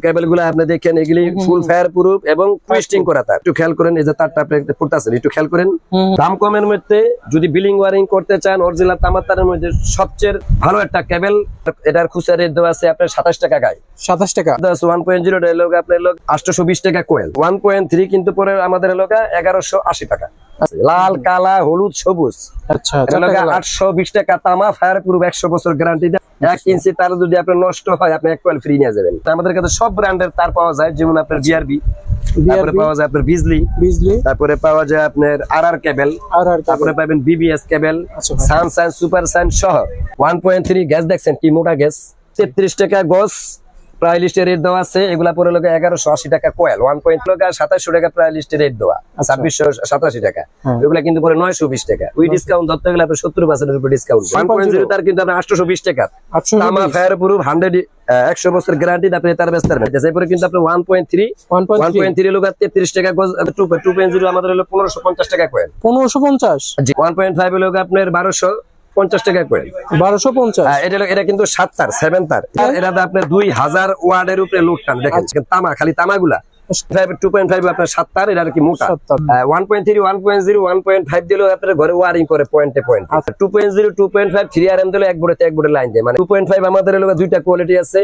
কেবল গুলো আপনি দেখেন এগুলি ফুল ফায়ার প্রুফ এবং টুইস্টিং করা তার। একটু খেয়াল করেন, এই যে তারটা আপনি পড়তেছেন, একটু খেয়াল করেন। দাম কমের মধ্যে যদি বিলিং ওয়ারিং করতে চান অরিজিনাল তামার তারের মধ্যে সবচেয়ে ভালো একটা কেবল, এটার খুচরা রেট দেওয়া আছে আপনার 27 টাকা গায়ে। 27 টাকা 1.0 এর লোক আপনার লোক 820 টাকা কোয়েল। 1.3 কিন্তু পরে আমাদের লোক 1180 টাকা। লাল কালা হলুদ সবুজ। আচ্ছা 820 টাকা তামা ফায়ার প্রুফ 100 বছর গ্যারান্টি। 1 ইঞ্চি তার যদি আপনার নষ্ট হয় আপনি 1 কোয়েল ফ্রি নিয়ে যাবেন। আমাদের কাছে সব ব্র্যান্ডের তার পাওয়া যায়, যেমন আপনার বিআরবি, তারপরে পাওয়া যায় আপনার বিজলি, তারপরে পাওয়া যায় আপনার আরআর কেবল, তারপরে পাবেন BBS cable, Sunshine super sign সহ। 1.3 গ্যাস দেখছেন কি মোটা গ্যাস, 33 টাকা গজ প্রায় লিস্টের রেট দেওয়া আছে। এগুলা পরে লোক 1180 টাকা কোয়েল। 1.27 টাকা প্রায় লিস্টের রেট দেওয়া, 2687 টাকা। এগুলা কিন্তু পরে 920 টাকা। উই ডিসকাউন্ট ধরতে গেলে আপনার 70% এর উপর ডিসকাউন্ট। 1.0 তার কিন্তু আপনার 820 টাকা তামা ফায়ার প্রুফ 100 বছর গ্যারান্টি। আপনি তার বেস্তার না এরপরে কিন্তু আপনার 1.3 লোক 33 টাকা গজ। 2.0 আমাদের হলো 1550 টাকা কোয়েল। 1550 জি। 1.5 লোক আপনার 1250 টাকা কোয়েল। 1250 এটা কিন্তু 7 তার 7 তার। এটা আপনার 2000 ওয়াটের উপরে লোড টান। দেখেন তামা, খালি তামাগুলা 2.5 আপনার 7 তার। এটা কি মোটা। 1.3 1.0 1.5 দিলেও আপনার ঘরে ওয়ারিং করে পয়েন্টে পয়েন্ট। 2.0 2.5 3RM দিলে এক বোর্ডে লাইন দেয়। মানে 2.5 আমাদের লোক দুইটা কোয়ালিটি আছে।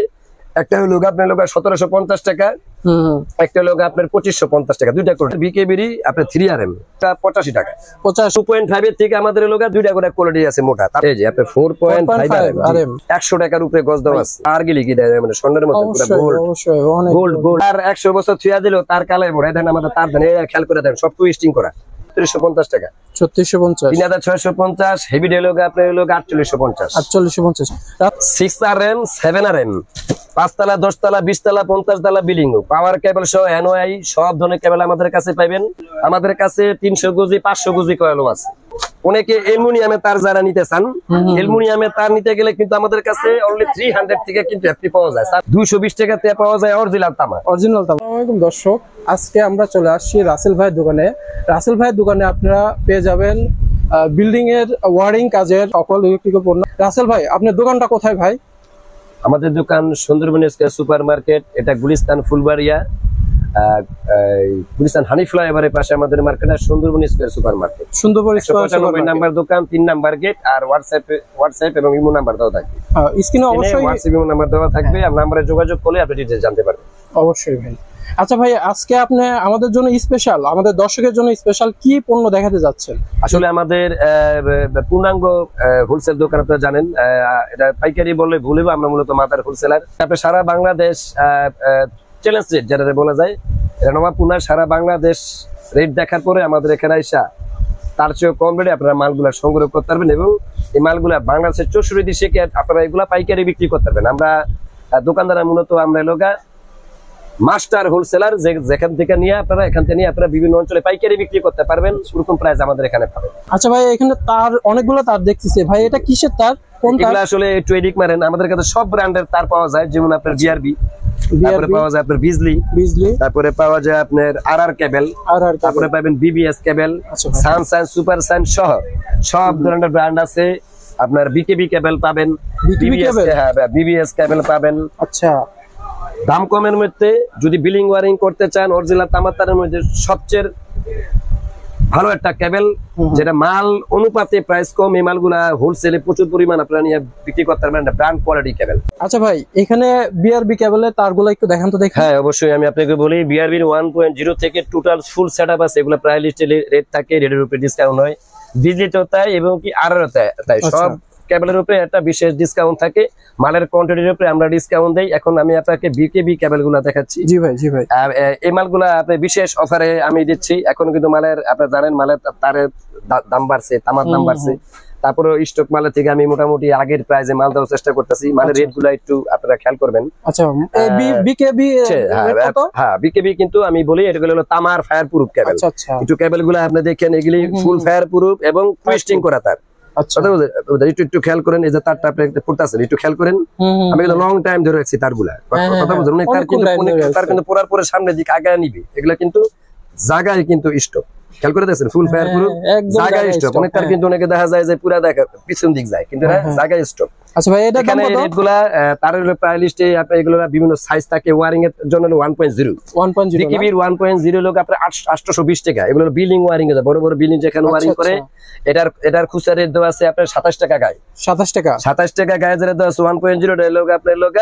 একটা হলো আপনার লোক 1750 টাকা, একটা লোক আপনার 2550 টাকা। দুইটা কোয়ালিটি। বিকেবিরি আপনার 3RM 85 টাকা। 2.5 এর থেকে আমাদের লোক দুইটা করে কোয়ালিটি আছে মোটা। এই যে আপনার 4.5RM 100 টাকার উপরে গজ দেওয়া আছে। আর গিলি কি দেয় মানে স্বর্ণের মতো পুরো গোল্ড। আর 100 বছর থুয়া দিল তার কালায় ভরে দেন। আমাদের তার দেন খেয়াল করে দেন, সব টুইস্টিং করা। 350 টাকা 3650 3650। হেভি ডেলোগ আপনার লোক 4850 6RM 7RM 5 তলা 10 তলা 20 তলা 50 তলা বিলিং পাওয়ার কেবল সহ এনওআই সব ধরনের কেবল আমাদের কাছে পাবেন। আমাদের কাছে 300 গজি 500 গজি কয়েলও আছে। অনেকে অ্যালুমিনিয়ামে তার যারা নিতে চান, অ্যালুমিনিয়ামে তার নিতে গেলে কিন্তু আমাদের কাছে অনলি 300 থেকে কিন্তু এফটি পাওয়া যায়। 220 টাকাতে পাওয়া যায় অরিজিনাল তামা। আসসালামু আলাইকুম দর্শক, আজকে আমরা চলে আসছি রাসেল ভাইয়ের দোকানে। রাসেল ভাইয়ের দোকানে আপনারা পেয়ে যাবেন বিল্ডিং এর ওয়ারিং কাজের সকল ইলেকট্রিক্যাল পণ্য। রাসেল ভাই, আপনার দোকানটা কোথায় ভাই? আমাদের দোকান সুন্দরবন স্কয়ার সুপার মার্কেট, এটা গুলিস্তান ফুলবাড়িয়া, গুলিস্তান হানি ফ্লাইওভারের পাশে আমাদের মার্কেট। আর Sundarban square super market, Sundarban square 95 number দোকান, 3 নাম্বার গেট। আর হোয়াটসঅ্যাপ এবং ইমো নাম্বার দেওয়া থাকবে। স্ক্রিনে অবশ্যই হোয়াটসঅ্যাপ ইমো নাম্বার দেওয়া থাকবে। আর নম্বরে যোগাযোগ করলে আপনি ডিটেইলস জানতে পারবেন। অবশ্যই ভাই। আচ্ছা ভাই, আজকে আপনি আমাদের জন্য স্পেশাল, আমাদের দর্শকের জন্য স্পেশাল কি পণ্য দেখাতে যাচ্ছেন? আসলে আমাদের পূর্ণাঙ্গ হোলসেল দোকান, আপনারা জানেন। এটা পাইকারি বললে ভুল হবে, আমরা মূলত মাদার হোলসেলার। আপনি সারা বাংলাদেশ চ্যালেঞ্জ রেট যেটা বলা যায়, এটা নবাবপুনার সারা বাংলাদেশ রেট দেখার পরে আমাদের এখানে আইসা তার চেয়ে কম রেটে আপনারা মালগুলা সংগ্রহ করতে পারবেন। এবং এই মালগুলা বাংলাদেশের 64 দেশে আপনারা এগুলা পাইকারি বিক্রি করতে পারবেন। আমরা দোকানদার মূলত আমরা লোকা মাস্টার হোলসেলার, যেখান থেকে নিয়ে আপনারা বিভিন্ন অঞ্চলে পাইকারি বিক্রি করতে পারবেন। ওরকম প্রাইস আমাদের এখানে পাবেন। আচ্ছা ভাই, এখানে তার অনেকগুলো তার দেখতেছি ভাই, এটা কিসের তার? এগুলো আসলে টুয়েডিক মারেন। আমাদের কাছে সব ব্র্যান্ডের তার পাওয়া যায়, যেমন আপনার বিআরবি, তারপরে পাওয়া যায় আপনার বিজলি, তারপরে পাওয়া যায় আপনার আরআর কেবল, তারপরে পাবেন BBS cable, Sunshine super sign সহ সব ধরনের ব্র্যান্ড আছে। আপনার বিকেবি কেবল পাবেন, বিবিএস কেবল পাবেন। আচ্ছা, দাম কমের মধ্যে যদি বিলিং ওয়ারিং করতে চান অরিজিনাল তামার তারের মধ্যে সবচেয়ে ভালো একটা কেবল, যেটা মাল অনুপাতে প্রাইস কম। এই মালগুলা হোলসেলে প্রচুর পরিমাণ আপনারা নিয়ে বিক্রি করতে পারবেন। ব্র্যান্ড কোয়ালিটি কেবল। আচ্ছা ভাই, এখানে বিআরবি কেবলের তারগুলো একটু দেখান তো দেখি। হ্যাঁ অবশ্যই, আমি আপনাকে বলি বিআরবি 1.0 থেকে টোটাল ফুল সেটআপ আছে। এগুলো প্রায় লিস্টে রেট থাকে, রেটের উপরে ডিসকাউন্ট হয়। বিজলিতেও তাই এবং কি আরআরও তাই। সব কেবলের উপরে একটা বিশেষ ডিসকাউন্ট থাকে। মালের কোয়ান্টিটির উপরে আমরা ডিসকাউন্ট দেই। এখন আমি আপনাকে বিকেবি কেবলগুলো দেখাচ্ছি। জি ভাই, জি ভাই। এই মালগুলা আপনি বিশেষ অফারে আমি দিচ্ছি। এখন কিন্তু মালের আপনারা জানেন মালের তারের দাম বাড়ছে, তামার দাম বাড়ছে। তারপরে স্টক মালের থেকে আমি মোটামুটি আগের প্রাইসে মাল দেওয়ার চেষ্টা করতেছি। মালের রেট গুলা একটু আপনারা খেয়াল করবেন। আচ্ছা, বিকেবি হ্যাঁ বিকেবি কিন্তু আমি বলি এগুলো হলো তামার ফায়ার প্রুফ কেবল। একটু কেবল গুলা আপনি দেখেন, এগুলি ফুল ফায়ার প্রুফ এবং টুইস্টিং করা তার। একটু খেয়াল করেন, এই যে তারটা আপনি পড়তেছেন, একটু খেয়াল করেন। আমি লং টাইম ধরে রাখছি তারগুলা, কথা বুঝুন। তার কিন্তু পড়ার পরে সামনের দিকে আগায় নিবে। এগুলা কিন্তু জায়গায় কিন্তু স্টপ, খেয়াল করে দেখছেন ফুল ফায়ার প্রুফ, জায়গায় স্টপ। অনেকটার কিন্তু অনেকে দেখা যায় যে পুরা দেখা পিছন দিক যায়, কিন্তু জায়গায় স্টপ। আচ্ছা ভাই, এটা দাম কত? রেটগুলা তার প্রায় লিস্টে আপনার এগুলো বিভিন্ন সাইজ থাকে। ওয়ারিং এর জন্য 1.0 বিকেবির 1.0 লোক আপনার 820 টাকা। এগুলো বিল্ডিং ওয়ারিং এ, বড় বড় বিল্ডিং যেখানে ওয়ারিং করে, এটার খুচরা রেট দেওয়া আছে আপনার 27 টাকা গায়ে। 27 টাকা গায়ে যেটা দেওয়া আছে 1.0 এর লোক আপনার লোক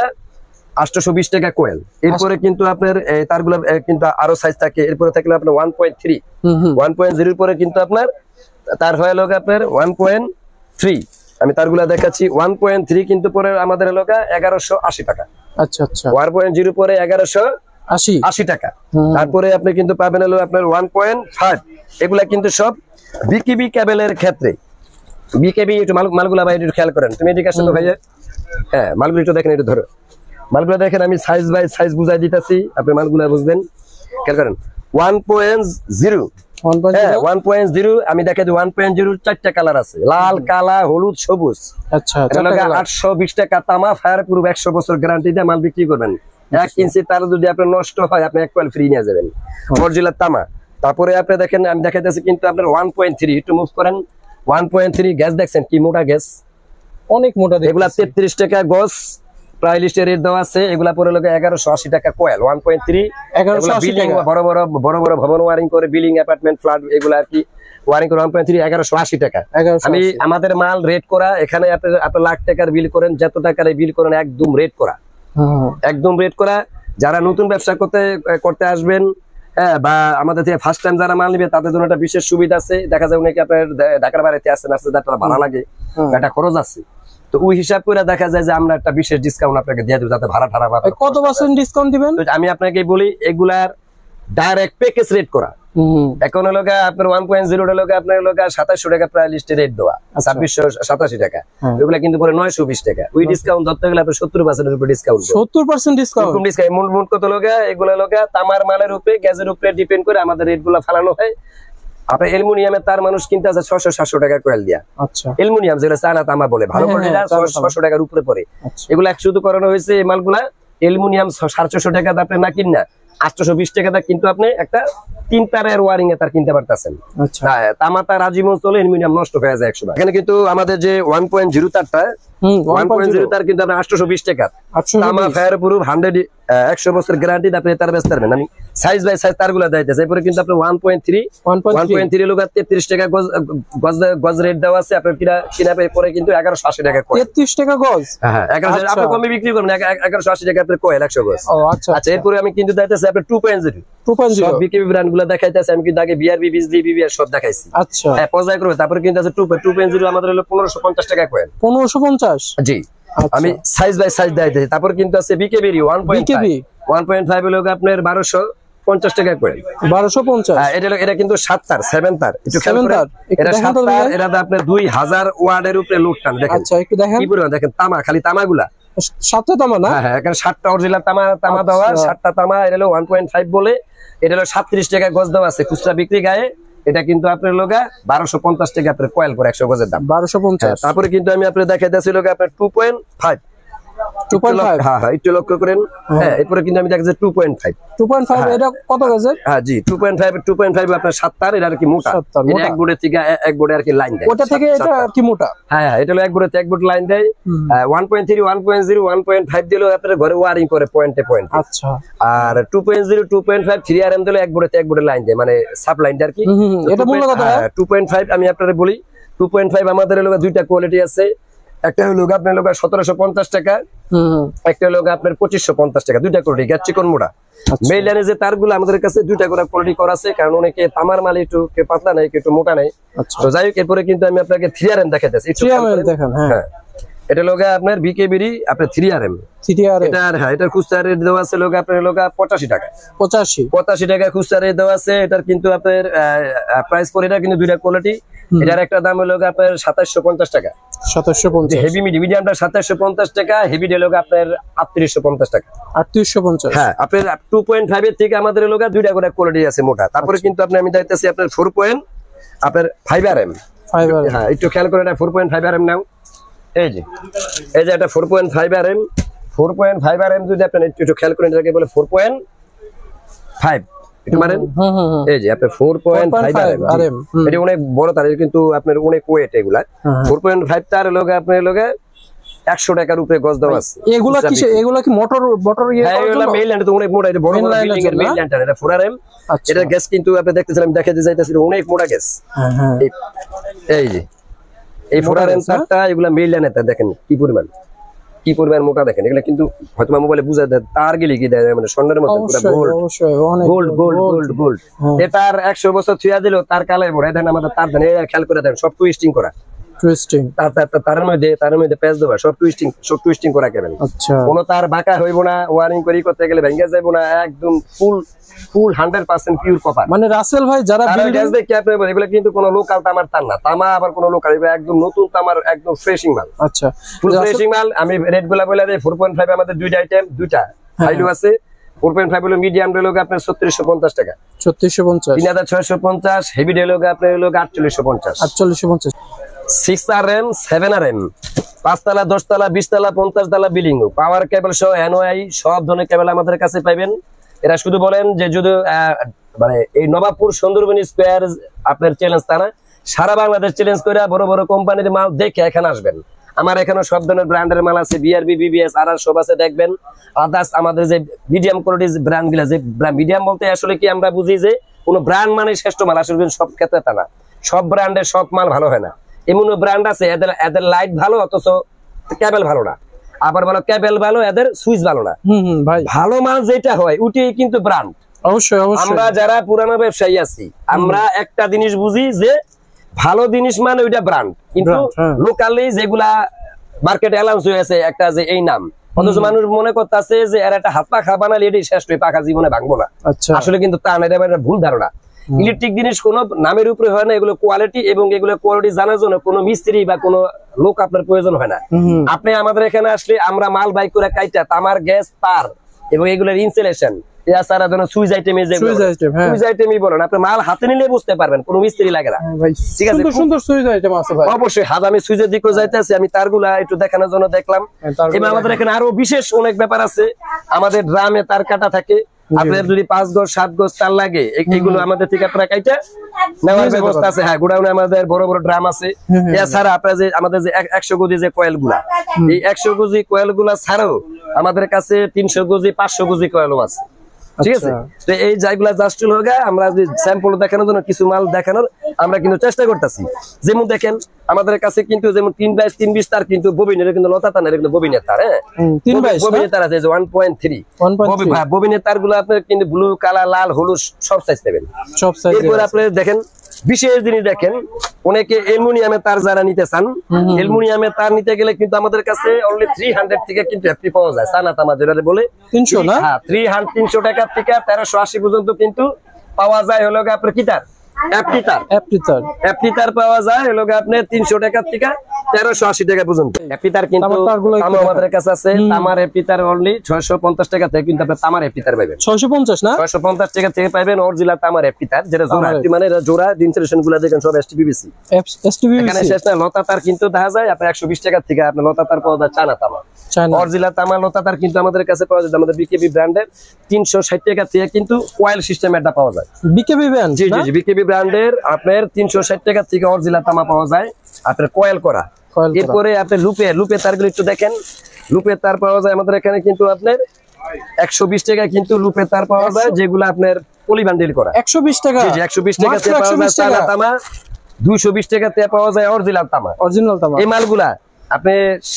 820 টাকা কোয়েল। এরপরে কিন্তু আপনার তারগুলো কিন্তু আরো সাইজ থাকে। এরপরে থাকলে আপনার 1.0 পরে কিন্তু আপনার তার হয়ে লোক আপনার 1.3। আমি তারগুলা দেখাচ্ছি। 1.3 কিন্তু পরে আমাদের লোক 1180 টাকা। আচ্ছা আচ্ছা, 1.0 পরে 1180 টাকা। তারপরে আপনি কিন্তু পাবেন হলো আপনার 1.5। এগুলা কিন্তু সব বিকেবি কেবলের ক্ষেত্রে। বিকেবি একটু মালগুলা ভাই একটু খেয়াল করেন, তুমি এদিকে আসো তো ভাইয়া। হ্যাঁ, মালগুলো একটু দেখেন, একটু ধরো মালগুলো দেখেন। আমি সাইজ বাই সাইজ বুঝাই দিতেছি, আপনি মালগুলা বুঝবেন, খেয়াল করেন। 1.0 আমি দেখাই দিই। 1.0 4টা কালার আছে, লাল, কালা, হলুদ, সবুজ। আচ্ছা, 820 টাকা তামা ফায়ার প্রুফ 100 বছর গ্যারান্টি দিয়ে মাল বিক্রি করবেন। 1 ইঞ্চি তার যদি আপনার নষ্ট হয়, আপনি 1 কয়েল ফ্রি নিয়ে যাবেন, অরিজিনাল তামা। তারপরে আপনি দেখেন, আমি দেখাইতেছি কিন্তু আপনার 1.3 একটু মুভ করেন। 1.3 গ্যাস দেখছেন কি মোটা গ্যাস, অনেক মোটা। এগুলা 33 টাকা গজ প্রায় লিস্টে রেট দেওয়া আছে। এগুলা পরে লোক 1180 টাকা কোয়েল। 1.3 বড় বড় ভবন ওয়ারিং করে, বিল্ডিং, অ্যাপার্টমেন্ট, ফ্ল্যাট, এগুলা আর কি ওয়ারিং করে 1.3 1180 টাকা। আমি আমাদের মাল রেট করা, এখানে আপনি লাখ টাকার বিল করেন, যত টাকার বিল করেন, একদম রেট করা, একদম রেট করা। যারা নতুন ব্যবসা করতে আসবেন, হ্যাঁ, বা আমাদের থেকে ফার্স্ট টাইম যারা মাল নিবে, তাদের জন্য একটা বিশেষ সুবিধা আছে। দেখা যায় অনেকে আপনার ঢাকার বাড়িতে আসছেন, আসতে আপনার ভাড়া লাগে, একটা খরচ আছে, তো ওই হিসাব করে দেখা যায় যে আমরা একটা বিশেষ ডিসকাউন্ট আপনাকে দিয়ে দেবো, যাতে ভাড়া ঠাড়া। কত পার্সেন্ট ডিসকাউন্ট দিবেন? আমি আপনাকে বলি, এগুলার ডাইরেক্ট প্যাকেজ রেট করা। এখন হলো আপনার 1.0 লোক আপনার 2700 টাকা প্রায় লিস্টে রেট দেওয়া, 2687 টাকা। এগুলা কিন্তু পরে 920 টাকা। ওই ডিসকাউন্ট ধরতে গেলে আপনার 70% এর উপর ডিসকাউন্ট। 70% ডিসকাউন্ট। মূল কত লোক এগুলা লোক তামার মালের উপরে, গ্যাসের উপরে ডিপেন্ড করে আমাদের রেট গুলা ফালানো হয়। আপনার অ্যালুমিনিয়ামের তার মানুষ কিনতে আছে 600-700 টাকা কোয়েল দিয়া। আচ্ছা, অ্যালুমিনিয়াম যেটা চায়না তামা বলে, ভালো কোয়ালিটির 600 টাকার উপরে পড়ে। এগুলা শুধু করানো হয়েছে এই মালগুলা অ্যালুমিনিয়াম 450 টাকা আপনি না কিনা 820 টাকা কিন্তু আপনি একটা 3 তারের ওয়ারিং এ তার কিনতে পারতেছেন। তামা তার আজীবন চলে, অ্যালুমিনিয়াম নষ্ট হয়ে যায় 100 বার। এখানে কিন্তু আমাদের যে 1.0 তারটা 1.0 তার কিন্তু আপনার 820 টাকা। তামা ফায়ার প্রুফ 100 বছর গ্যারান্টি আপনি তার বেচতে পারবেন। আমি সাইজ বাই সাইজ তারগুলো দিতেছি। এরপরে কিন্তু আপনার 1.3 লোক 33 টাকা গজ রেট দেওয়া আছে। আপনার কিনা পরে কিন্তু 1180 টাকা কোয়েল। 33 টাকা গজ। হ্যাঁ, 1100 আপনি কমে বিক্রি করবেন, 1180 টাকা আপনার কোয়েল 100 গজ। আচ্ছা, এরপরে আমি কিন্তু দিতেছি আপনার 2.0 সব বিকেবি ব্র্যান্ড গুলো দেখাইতেছি। আমি কিন্তু আগে বিআরবি, বিজলি, বিবিআর সব দেখাইছি। আচ্ছা, হ্যাঁ, পর্যায় করবে। তারপরে কিন্তু আছে 2.0 আমাদের হলো 1550 টাকা কোয়েল। 1550? জি, আমি সাইজ বাই সাইজ দিতেছি। তারপর কিন্তু আছে বিকেবি 1.5 লোক আপনার 1250 টাকা কোয়েল। 1250? হ্যাঁ, এটা কিন্তু 7 তার 7 তার। একটু খেয়াল করেন, এটা 7 তার। এটা আপনার 2000 ওয়াটের উপরে লোড টান। দেখেন, আচ্ছা, একটু দেখেন কি পরিমাণ। দেখেন তামা, খালি তামাগুলা 7টা তামা না? হ্যাঁ, এখানে 7টা অরিজিনাল তামা দেওয়া, 7টা তামা। এটা হলো 1.5 বলে, এটা হলো 37 টাকা গজ দেওয়া আছে খুচরা বিক্রি গায়ে। এটা কিন্তু আপনার লোগা 1250 টাকা আপনার কোয়েল করে 100 গজের দাম 1250। তারপরে কিন্তু আমি আপনার দেখাইতেছি লোগা আপনার 2.5। হ্যাঁ, একটু লক্ষ্য করেন। হ্যাঁ, এরপরে কিন্তু আমি দেখাচ্ছি 2.5। এটা কত গজের? হ্যাঁ জি, 2.5 আপনার 7 তার। এটা আর কি মোটা, এটা এক বোর্ডের থেকে এক বোর্ডে আর কি লাইন দেয়। ওটা থেকে এটা আর কি মোটা? হ্যাঁ, এটা হলো এক বোর্ডে এক বোর্ড লাইন দেয়। 1.3 1.0 1.5 দিলো আপনার ঘরে ওয়ারিং করে পয়েন্টে পয়েন্ট। আচ্ছা, আর 2.0 2.5 3RM দিলো এক বোর্ডে এক বোর্ডে লাইন দেয়, মানে সাব লাইনটা আর কি। এটা মূল্য কত? 2.5 আমি আপনাদের বলি, 2.5 আমাদের হলো দুইটা কোয়ালিটি আছে। একটা হলো আপনার লোক 1750 টাকা, একটা হলো আপনার 2550 টাকা। দুইটা কোয়ালিটি, গ্যাস চিকন মোড়া। মেইল লাইনে যে তারগুলো আমাদের কাছে দুইটা করে কোয়ালিটি করা আছে, কারণ অনেকে তামার মাল একটু পাতলা নাই, একটু মোটা নাই। তো যাই হোক, এরপরে কিন্তু আমি আপনাকে 3RM দেখাইতেছি। 3RM দেখেন। হ্যাঁ, এটা লোক আপনার বিকেবিরি আপনার 3RM। হ্যাঁ, এটার খুচরা রেট দেওয়া আছে লোক আপনার লোক 85 টাকা। 85 টাকা খুচরা রেট দেওয়া আছে। এটার কিন্তু আপনার প্রাইস পরে এটা কিন্তু দুইটা কোয়ালিটি। এটার একটা দাম হলো আপনার 2750 টাকা। 2750। হেভি মিডিয়ামটা 2750 টাকা, হেভি ডে লোক আপনার 3850 টাকা। 3850। হ্যাঁ, আপনার 2.5 এর থেকে আমাদের লোক দুইটা করে কোয়ালিটি আছে মোটা। তারপরে কিন্তু আমি দেখতেছি আপনার 4.5RM। হ্যাঁ, একটু খেয়াল করে, এটা 4.5RM নাও। এই যে এটা 4.5RM যদি আপনি একটু খেয়াল করেন, এটাকে বলে 4.5। একটু মারেন, হুম হুম হুম। এই যে আপনার 4.5 RM, এটা অনেক বড় তার, কিন্তু আপনার অনেক ওয়েট এগুলা। 4.5 তার লগে আপনার লগে 100 টাকার উপরে গজ দেওয়া আছে। এগুলা কি মোটর ইয়ে হ্যাঁ, করার এগুলা জন্য? মেইন তো অনেক মোটা, এটা বড় Main বড় line এর বিল্ডিং এর জন্য, মেইন ল্যান্ডার, এটা 4RM। আচ্ছা। এটা গ্যাস কিন্তু আপনি দেখতেছিলাম, দেখাতে যাইতেছিল অনেক মোটা গ্যাস। হ্যাঁ হ্যাঁ। এই যে এই 4RM তারটা, এগুলা মেইন ল্যান্ডার তার, দেখেন কি পরিমাণ মোটা, দেখেন এগুলা কিন্তু হয়তো মোবাইলে বুঝা দেয়, তার গেলে কি দেয় মানে স্বর্ণের মতো পুরো গোল্ড অবশ্যই অনেক গোল্ড গোল্ড গোল্ড গোল্ড। এটার 100 বছর ছুঁয়া দিল তার কালাই বড়, দেখেন আমাদের তার দেন, খেয়াল করে দেন সব টুইস্টিং করা, টুইস্টিং। তার মধ্যে পেঁচ দেওয়া, সব টুইস্টিং করা কেবল। আচ্ছা। কোনো তার বাঁকা হইব না, ওয়ারিং করি করতে গেলে ভেঙে যাইব না, একদম ফুল 100% পিওর কপার। মানে রাসেল ভাই যারা গ্যাস দেখে আপনি এগুলো কিন্তু কোনো লোকাল তামার তার না, তামা আবার কোনো লোকাল, একদম নতুন তামার, একদম ফ্রেশিং মাল। আচ্ছা, ফুল ফ্রেশিং মাল। আমি রেট গুলা বলে দেই, 4.5 আমাদের দুইটা আইটেম, দুইটা হাইলু আছে। 4.5 হলো মিডিয়াম হলো আপনার 3650 টাকা, 3650, 3650। হেভি হলো আপনার হলো 4850, 4850। 6RM 7RM 5 তলা 10 তলা 20 তলা 50 তলা বিল্ডিং, পাওয়ার কেবল সহ এনওআই সব ধরনের কেবল আমাদের কাছে পাইবেন। এরা শুধু বলেন যে যদি মানে এই নবাবপুর সুন্দরবনী স্কয়ার আপনার চ্যালেঞ্জ তা না, সারা বাংলাদেশ চ্যালেঞ্জ করে বড় বড় কোম্পানির মাল দেখে এখানে আসবেন। আমার এখানে সব ধরনের ব্র্যান্ডের মাল আছে, বিআরবি বিবিএস আর সব আছে, দেখবেন। আদার্স আমাদের যে মিডিয়াম কোয়ালিটির ব্র্যান্ড গুলা, যে মিডিয়াম বলতে আসলে কি আমরা বুঝি যে কোন ব্র্যান্ড মানে শ্রেষ্ঠ মাল, আসলে সব ক্ষেত্রে তা না, সব ব্র্যান্ডের সব মাল ভালো হয় না। এমন ব্র্যান্ড আছে এদের লাইট ভালো অথচ কেবল ভালো না, আবার বলো কেবল ভালো এদের সুইচ ভালো না। ভাই ভালো মাল যেটা হয় ওইটাই কিন্তু ব্র্যান্ড। অবশ্যই অবশ্যই। আমরা যারা পুরানো ব্যবসায়ী আছি, আমরা একটা জিনিস বুঝি যে ভালো জিনিস মানে ওইটা ব্র্যান্ড, কিন্তু লোকালি যেগুলা মার্কেটে অ্যালাউন্স হয়ে আছে একটা যে এই নাম, অথচ মানুষ মনে করতেছে যে এর একটা হাত পাখা বানালে এটাই শেষ, পাখা জীবনে ভাঙবো না। আসলে কিন্তু তা না, এটা ভুল ধারণা। ইলেকট্রিক জিনিস কোনো নামের উপরে হয় না, এগুলো কোয়ালিটি, এবং এগুলো কোয়ালিটি জানার জন্য কোনো মিস্ত্রি বা কোনো লোক আপনার প্রয়োজন হয় না। আপনি আমাদের এখানে আসলে আমরা মাল বাইক করে কাইটা তামার গ্যাস তার এবং এগুলোর ইনস্টলেশন, এছাড়া ধরুন সুইচ আইটেমে যে সুইচ আইটেমই বলেন, আপনি মাল হাতে নিলে বুঝতে পারবেন, কোনো মিস্ত্রি লাগে না। ঠিক আছে, সুন্দর সুইচ আইটেম আছে ভাই। অবশ্যই হাত আমি সুইচের দিকে যাইতেছি, আমি তারগুলা একটু দেখানোর জন্য দেখলাম। এবং আমাদের এখানে আরো বিশেষ অনেক ব্যাপার আছে, আমাদের ড্রামে তার কাটা থাকে, আপনার যদি 5 গজ 7 গজ তার লাগে এগুলো আমাদের থেকে আপনারা কাইটা নেওয়ার ব্যবস্থা আছে। হ্যাঁ, গোডাউনে আমাদের বড় বড় ড্রাম আছে। এছাড়া আপনার যে আমাদের যে 100 গজি যে কয়েল গুলা, এই 100 গজি কয়েল গুলা ছাড়াও আমাদের কাছে 300 গজি 500 গজি কয়েলও আছে। ঠিক আছে, তো এই যাইগুলা জাস্ট লগা আমরা যে স্যাম্পল দেখানোর জন্য কিছু মাল দেখানোর আমরা কিন্তু চেষ্টা করতেছি। যেমন দেখেন আমাদের কাছে কিন্তু যেমন 3/3 তার কিন্তু ববিনের, কিন্তু লতা তার না, কিন্তু ববিনের তার। হ্যাঁ, 3/2 ববিনের তার আছে, 1.3 ববিনের তার গুলো আপনার কিন্তু ব্লু কালার, লাল, হলুদ সব সাইজ পাবেন, সব সাইজ। এরপর আপনি দেখেন বিশেষ জিনিস দেখেন, অনেকে অ্যালুমিনিয়ামের তার যারা নিতে চান, অ্যালুমিনিয়ামের তার নিতে গেলে কিন্তু আমাদের কাছে অনলি 300 থেকে কিন্তু এফটি পাওয়া যায়। সানা তামা যেটা বলে 300 না, হ্যাঁ 300 টাকা থেকে 1380 পর্যন্ত কিন্তু পাওয়া যায়। হলো আপনার কি তার এফটি তার পাওয়া যায়, হলো আপনার 300 টাকা থেকে 1380 টাকা পর্যন্ত এফটি তার কিন্তু আমাদের কাছে আছে। তামার এফটি তার অনলি 650 টাকা থেকে কিন্তু আপনি তামার এফটি তার পাবেন। 650 না, 650 টাকা থেকে পাবেন অরিজিনাল তামার এফটি তার, যেটা জোড়া মানে জোড়া ইনসুলেশন গুলো দেখেন সব এসটিপিবিসি। এখানে শেষ না, লতা তার কিন্তু দেখা যায় আপনার 120 টাকা থেকে আপনার লতা তার পাওয়া যায়। চায়না তামা, অরিজিনাল তামা লতা তার কিন্তু আমাদের কাছে পাওয়া যায় আমাদের বিকেবি ব্র্যান্ডের 360 টাকা থেকে কিন্তু কয়েল সিস্টেমেরটা পাওয়া যায়। বিকেবি ব্র্যান্ড, জি জি জি, বিকেবি ব্র্যান্ডের আপনার 360 টাকা থেকে অরিজিনাল তামা পাওয়া যায় আপনার কয়েল করা। এরপরে আপনার লুপে তারগুলো একটু দেখেন, লুপের তার পাওয়া যায় আমাদের এখানে কিন্তু আপনার 120 টাকা কিন্তু লুপের তার পাওয়া যায়, যেগুলো আপনার পলি বান্ডিল করা। 120 টাকা, জি জি, 120 টাকা তে পাওয়া যায় সাদা তামা, 220 টাকা তে পাওয়া যায় অরিজিনাল তামা। এই মালগুলা আপনি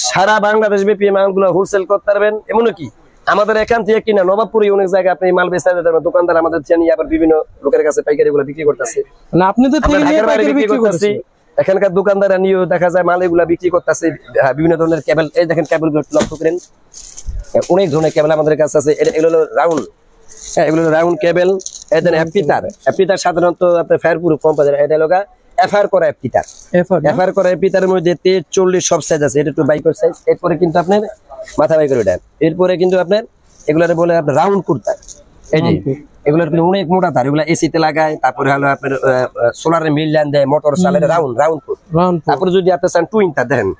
সারা বাংলাদেশ ব্যাপী মালগুলো হোলসেল করতে পারবেন। এমনকি আমাদের এখান থেকে কিনা নবাবপুরে অনেক জায়গায় আপনি মাল বেচা যেতে পারবেন, দোকানদার আমাদের জানি আবার বিভিন্ন লোকের কাছে পাইকারি গুলো বিক্রি করতেছে। না, আপনাদের থেকে নিয়ে পাইকারি বিক্রি করতেছি, এখানকার দোকানদাররা নিয়েও দেখা যায় মাল এগুলা বিক্রি করতেছে। বিভিন্ন ধরনের কেবল, এই দেখেন কেবল গুলো লক্ষ্য করেন, অনেক ধরনের কেবল আমাদের কাছে আছে। এগুলো রাউন্ড, হ্যাঁ এগুলো রাউন্ড কেবল। এদের এফটি তার সাধারণত আপনার ফায়ার প্রুফ কোম্পানির, এটা লগা এফআর করা এফটি তার, এফআর করা এফটি তারের মধ্যে 43 সব সাইজ আছে, এটা একটু বাইকের সাইজ। এরপরে কিন্তু আপনার মাথা বাইকের ওটা, এরপরে কিন্তু আপনার এগুলারে বলে আপনার রাউন্ড কুর্তা। এই যে এগুলোর কিন্তু অনেক মোটা তার, এগুলা এসিতে লাগায়, তারপরে হলো আপনার সোলারে মিল লাইন দেয়, মোটর চালায়, রাউন্ড কুর। তারপরে যদি আপনি চান টুইন তার, দেখেন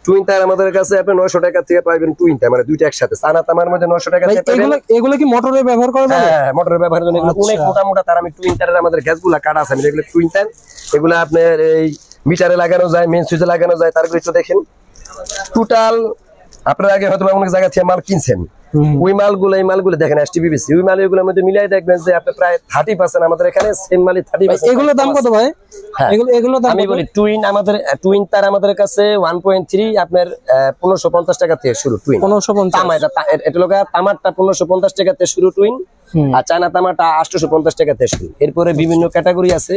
টুইন তার আমাদের কাছে আপনি 900 টাকা থেকে পাবেন টুইন তার, মানে দুইটা একসাথে। চায়না তামার মধ্যে 900 টাকা ভাই থেকে পাবেন। এগুলো কি মোটরে ব্যবহার করা যাবে? হ্যাঁ, মোটরের ব্যবহারের জন্য এগুলো অনেক মোটা মোটা তার। আমি টুইন তারের আমাদের গ্যাসগুলা কাটা আছে, আমি এগুলো টুইন তার। এগুলো আপনার এই মিটারে লাগানো যায়, মেইন সুইচে লাগানো যায়। তারগুলো একটু দেখেন টোটাল। আপনার আগে হয়তো অনেক জায়গা থেকে মাল কিনছেন, ওই মালগুলো এই মালগুলো দেখেন এসটিবিসি, ওই মালগুলোর মধ্যে মিলাই দেখবেন যে আপনি প্রায় 30% আমাদের এখানে সেম মালই 30%। এগুলোর দাম কত ভাই? হ্যাঁ, এগুলো দাম আমি বলি টুইন আমাদের টুইন তার আমাদের কাছে 1.3 আপনার 1550 টাকা থেকে শুরু টুইন। 1550 তামা, এটা লোকা তামারটা 1550 টাকা থেকে শুরু টুইন, আর চায়না তামাটা 850 টাকা থেকে শুরু। এরপরে বিভিন্ন ক্যাটাগরি আছে,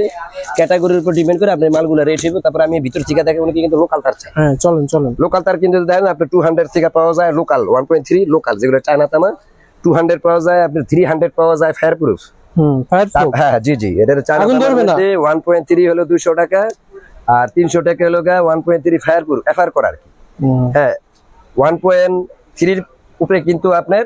ক্যাটাগরির উপর ডিপেন্ড করে আপনি মালগুলো রেট হইব। তারপর আমি ভিতর থেকে দেখে উনি কিন্তু লোকাল তার চাই। হ্যাঁ, চলেন। লোকাল তার কিন্তু দেখেন আপনি 200 থেকে পাওয়া যায় লোকাল, 1.3 লোকাল যেগুলো চায়না তামা, 200 পাওয়া যায়, আপনি 300 পাওয়া যায় ফায়ার প্রুফ। ফায়ারপ্রুফ। হ্যাঁ, জি এটার চায়না তামার মধ্যে 1.3 হলো 200 টাকা, আর 300 টাকা হলো 1.3 ফায়ার প্রুফ এফআর করার। হ্যাঁ, 1.3 উপরে কিন্তু আপনার